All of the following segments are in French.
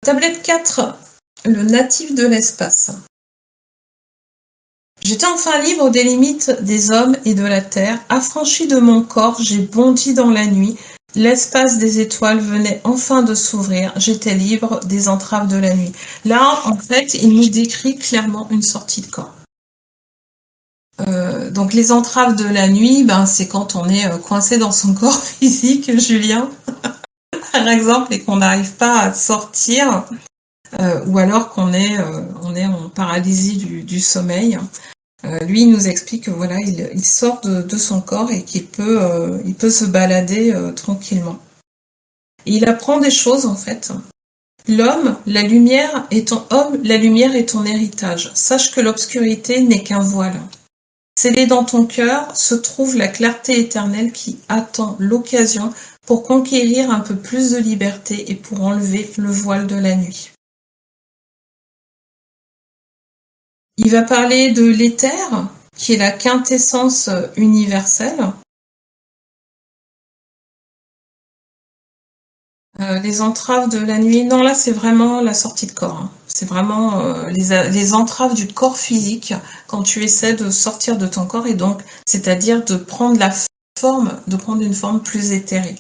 Tablette 4, le natif de l'espace. J'étais enfin libre des limites des hommes et de la terre. Affranchi de mon corps, j'ai bondi dans la nuit. L'espace des étoiles venait enfin de s'ouvrir. J'étais libre des entraves de la nuit. Là, en fait, il nous décrit clairement une sortie de corps. Donc les entraves de la nuit, c'est quand on est coincé dans son corps physique, Julien, par exemple, et qu'on n'arrive pas à sortir, ou alors qu'on est, on est en paralysie du sommeil. Lui, il nous explique que voilà, il sort de son corps et qu'il peut, il peut se balader tranquillement. Et il apprend des choses en fait. L'homme, la lumière est ton héritage. Sache que l'obscurité n'est qu'un voile. Scellé dans ton cœur se trouve la clarté éternelle qui attend l'occasion pour conquérir un peu plus de liberté et pour enlever le voile de la nuit. Il va parler de l'éther, qui est la quintessence universelle. Les entraves de la nuit, non là c'est vraiment la sortie de corps. Hein. C'est vraiment les entraves du corps physique quand tu essaies de sortir de ton corps et donc c'est-à-dire de prendre une forme plus éthérée.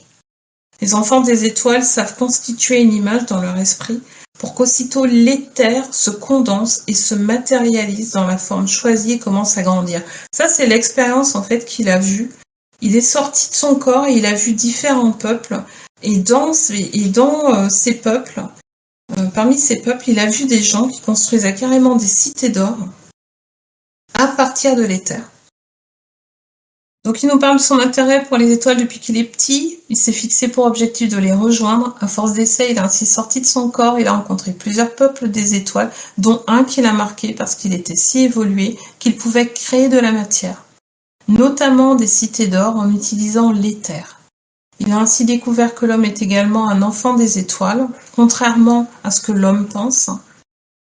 Les enfants des étoiles savent constituer une image dans leur esprit pour qu'aussitôt l'éther se condense et se matérialise dans la forme choisie et commence à grandir. Ça c'est l'expérience en fait qu'il a vue. Il est sorti de son corps et il a vu différents peuples. Et dans ces peuples, parmi ces peuples, il a vu des gens qui construisaient carrément des cités d'or à partir de l'éther. Donc il nous parle de son intérêt pour les étoiles depuis qu'il est petit. Il s'est fixé pour objectif de les rejoindre. À force d'essais, il a ainsi sorti de son corps. Il a rencontré plusieurs peuples des étoiles, dont un qui l'a marqué parce qu'il était si évolué qu'il pouvait créer de la matière, notamment des cités d'or en utilisant l'éther. Il a ainsi découvert que l'homme est également un enfant des étoiles, contrairement à ce que l'homme pense.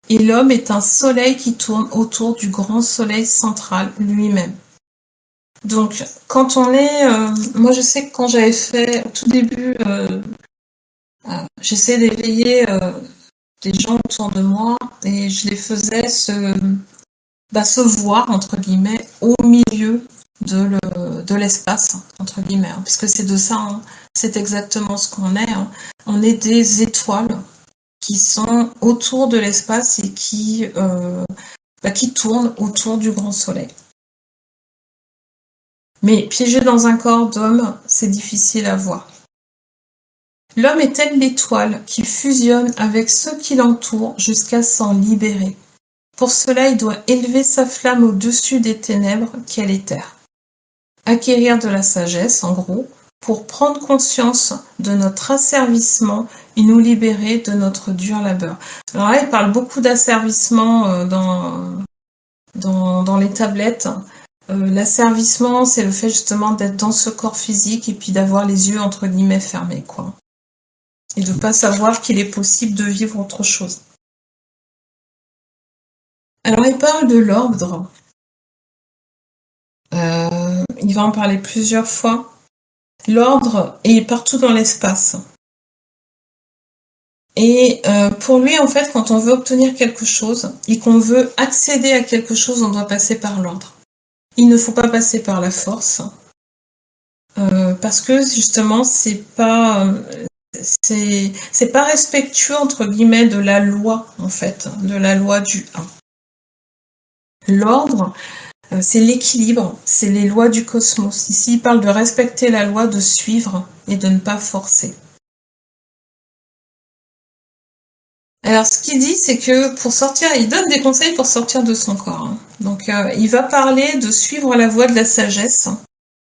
Et l'homme est un soleil qui tourne autour du grand soleil central lui-même. Donc, quand on est... moi, je sais que quand j'avais fait, au tout début, j'essayais d'éveiller des gens autour de moi et je les faisais se voir, entre guillemets, au milieu de l'espace, entre guillemets, hein, puisque c'est de ça, hein, c'est exactement ce qu'on est. Hein. On est des étoiles qui sont autour de l'espace et qui tournent autour du grand soleil. Mais piégé dans un corps d'homme, c'est difficile à voir. L'homme est tel l'étoile qui fusionne avec ceux qui l'entourent jusqu'à s'en libérer. Pour cela, il doit élever sa flamme au-dessus des ténèbres qu'est l'éther. Acquérir de la sagesse, en gros, pour prendre conscience de notre asservissement et nous libérer de notre dur labeur. Alors là, il parle beaucoup d'asservissement dans les tablettes. L'asservissement, c'est le fait justement d'être dans ce corps physique et puis d'avoir les yeux entre guillemets fermés, quoi. Et de pas savoir qu'il est possible de vivre autre chose. Alors, il parle de l'ordre. Il va en parler plusieurs fois. L'ordre est partout dans l'espace. Et pour lui, en fait, quand on veut obtenir quelque chose et qu'on veut accéder à quelque chose, on doit passer par l'ordre. Il ne faut pas passer par la force. Parce que justement, c'est pas respectueux, entre guillemets, de la loi, en fait, de la loi du 1. L'ordre, c'est l'équilibre, c'est les lois du cosmos. Ici, il parle de respecter la loi, de suivre et de ne pas forcer. Alors, ce qu'il dit, c'est que pour sortir, il donne des conseils pour sortir de son corps. Hein. Donc, il va parler de suivre la voie de la sagesse,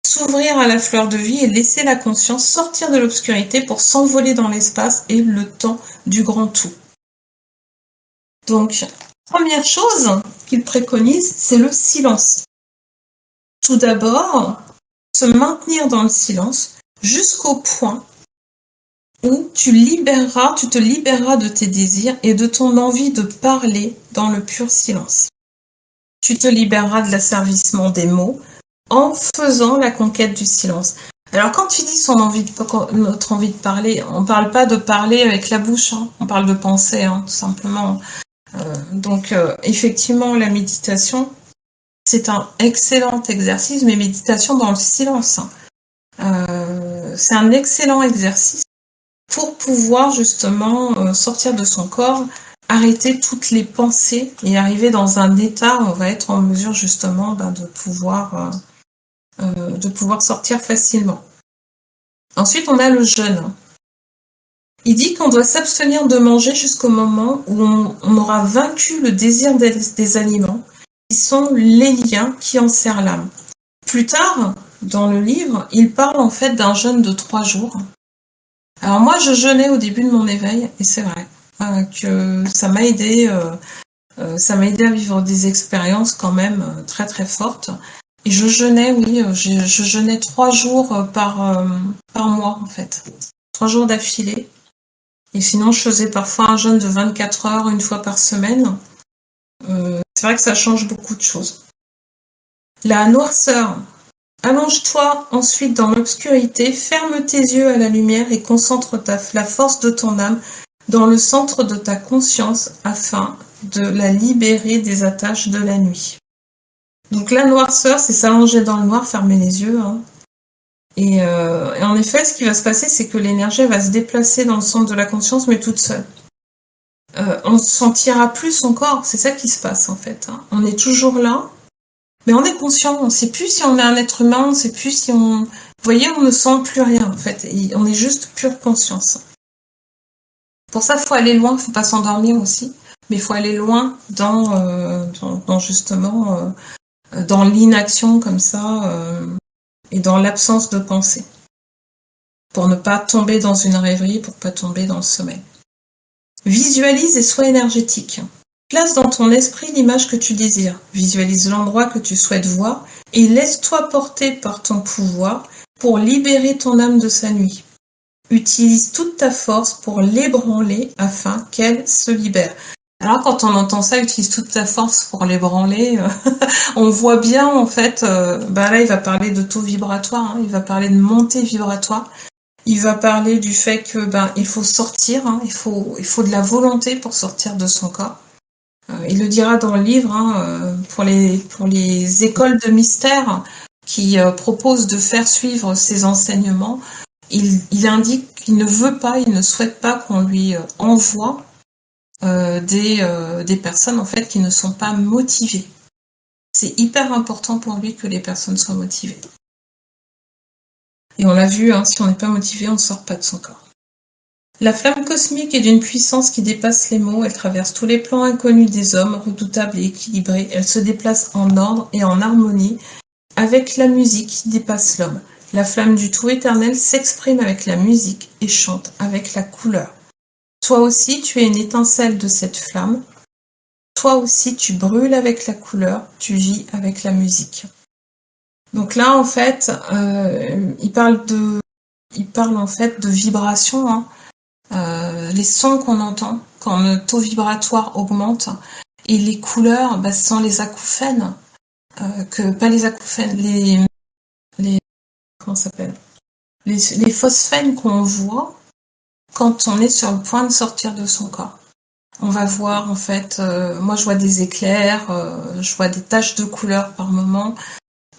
s'ouvrir à la fleur de vie et laisser la conscience sortir de l'obscurité pour s'envoler dans l'espace et le temps du grand tout. Donc, première chose qu'il préconise, c'est le silence. Tout d'abord, se maintenir dans le silence jusqu'au point où tu te libéreras de tes désirs et de ton envie de parler dans le pur silence. Tu te libéreras de l'asservissement des mots en faisant la conquête du silence. Alors quand tu dis notre envie de parler, on parle pas de parler avec la bouche, hein, on parle de penser, hein, tout simplement. Donc effectivement, la méditation, c'est un excellent exercice, mais méditation dans le silence. C'est un excellent exercice pour pouvoir justement sortir de son corps, arrêter toutes les pensées et arriver dans un état où on va être en mesure justement de pouvoir sortir facilement. Ensuite, on a le jeûne. Il dit qu'on doit s'abstenir de manger jusqu'au moment où on aura vaincu le désir des aliments, qui sont les liens qui enserrent l'âme. Plus tard, dans le livre, il parle en fait d'un jeûne de 3 jours. Alors moi, je jeûnais au début de mon éveil, et c'est vrai que ça m'a aidé à vivre des expériences quand même très très fortes. Et je jeûnais, oui, je jeûnais 3 jours par mois en fait, 3 jours d'affilée. Et sinon, je faisais parfois un jeûne de 24 heures une fois par semaine. C'est vrai que ça change beaucoup de choses. La noirceur. Allonge-toi ensuite dans l'obscurité, ferme tes yeux à la lumière et concentre la force de ton âme dans le centre de ta conscience afin de la libérer des attaches de la nuit. Donc la noirceur, c'est s'allonger dans le noir, fermer les yeux. Hein. Et en effet, ce qui va se passer, c'est que l'énergie va se déplacer dans le centre de la conscience, mais toute seule. On ne sentira plus son corps, c'est ça qui se passe en fait. Hein. On est toujours là, mais on est conscient, on ne sait plus si on est un être humain, on ne sait plus si on... Vous voyez, on ne sent plus rien en fait, on est juste pure conscience. Pour ça, il faut aller loin, il ne faut pas s'endormir aussi, mais il faut aller loin dans justement, dans l'inaction comme ça, et dans l'absence de pensée, pour ne pas tomber dans une rêverie, pour ne pas tomber dans le sommeil. Visualise et sois énergétique. Place dans ton esprit l'image que tu désires. Visualise l'endroit que tu souhaites voir et laisse-toi porter par ton pouvoir pour libérer ton âme de sa nuit. Utilise toute ta force pour l'ébranler afin qu'elle se libère. Alors quand on entend ça, utilise toute ta force pour l'ébranler, on voit bien en fait, là il va parler de taux vibratoire, hein, il va parler de montée vibratoire. Il va parler du fait que il faut sortir, hein, il faut de la volonté pour sortir de son corps. Il le dira dans le livre, hein, pour les écoles de mystère qui proposent de faire suivre ses enseignements. Il indique qu'il ne veut pas, il ne souhaite pas qu'on lui envoie des personnes en fait qui ne sont pas motivées. C'est hyper important pour lui que les personnes soient motivées. Et on l'a vu, hein, si on n'est pas motivé, on ne sort pas de son corps. La flamme cosmique est d'une puissance qui dépasse les mots, elle traverse tous les plans inconnus des hommes, redoutables et équilibrés, elle se déplace en ordre et en harmonie avec la musique qui dépasse l'homme. La flamme du tout éternel s'exprime avec la musique et chante avec la couleur. Toi aussi, tu es une étincelle de cette flamme. Toi aussi, tu brûles avec la couleur, tu vis avec la musique. Donc là, en fait, il parle en fait de vibration, hein. Les sons qu'on entend quand le taux vibratoire augmente, et les couleurs, ce sont les acouphènes, pas les acouphènes, les comment ça s'appelle, les phosphènes qu'on voit quand on est sur le point de sortir de son corps. On va voir en fait, moi je vois des éclairs, je vois des taches de couleur par moment.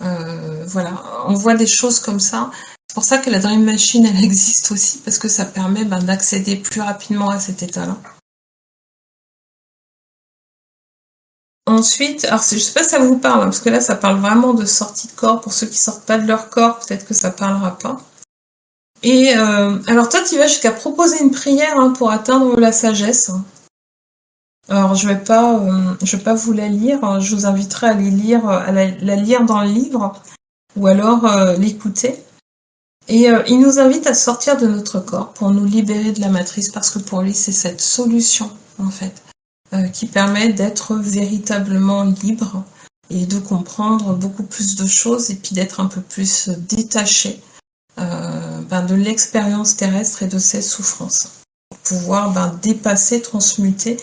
Voilà, on voit des choses comme ça. C'est pour ça que la Dream Machine, elle existe aussi, parce que ça permet d'accéder plus rapidement à cet état-là. Ensuite, alors je sais pas si ça vous parle, hein, parce que là, ça parle vraiment de sortie de corps. Pour ceux qui sortent pas de leur corps, peut-être que ça parlera pas. Et alors toi, tu vas jusqu'à proposer une prière, hein, pour atteindre la sagesse. Alors je vais pas vous la lire. Je vous inviterai à la lire dans le livre, ou alors l'écouter. Et il nous invite à sortir de notre corps pour nous libérer de la matrice, parce que pour lui, c'est cette solution, en fait, qui permet d'être véritablement libre et de comprendre beaucoup plus de choses et puis d'être un peu plus détaché de l'expérience terrestre et de ses souffrances, pour pouvoir dépasser, transmuter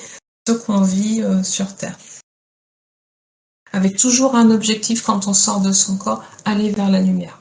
ce qu'on vit sur Terre. Avec toujours un objectif quand on sort de son corps, aller vers la lumière.